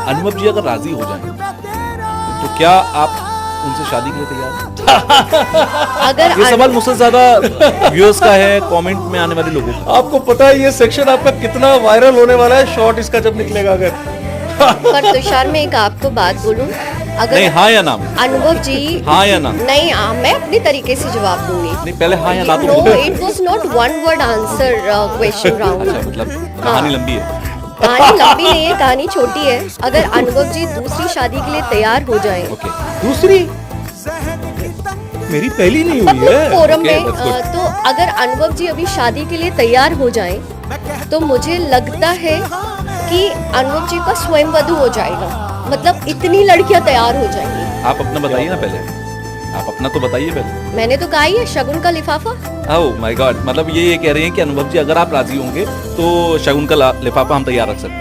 अनुभव जी अगर राजी हो जाए तो क्या आप उनसे शादी के लिए तैयार हैं? अगर ये सवाल मुझसे ज्यादा व्यूअर्स का है, कमेंट में आने वाले लोगों का। आपको पता है ये सेक्शन आपका कितना वायरल होने वाला है, शॉर्ट इसका जब निकलेगा अगर। पर तुषार मैं एक आपको बात बोलूं, नहीं, अगर हाँ या ना? अनुभव जी हाँ या ना? नहीं, मैं अपने तरीके से जवाब दूंगी। नहीं, पहले हाँ या ना तो नो, बोलो। It was not one word answer question round. अच्छा, मतलब कहानी लंबी है। कहानी लंबी नहीं है, कहानी छोटी है। अगर अनुभव जी दूसरी शादी के लिए तैयार हो जाएं ओके, दूसरी मेरी पहली नहीं हुई पब्लिक है। फोरम Okay, में, that's good. तो अगर अनुभव जी अभी शादी के लिए तैयार हो जाएं तो मुझे लगता है कि अनुभव जी का स्वयं वधू हो जाएगा। मतलब इतनी लड़कियां तैयार हो जाएंगी। आप अपना बताइए ना पहले, आप अपना तो बताइए पहले। मैंने तो कहा ही है, शगुन का लिफाफा। ओह माय गॉड, मतलब ये कह रहे हैं कि अनुभव जी अगर आप राजी होंगे तो शगुन का लिफाफा हम तैयार रख सकते हैं।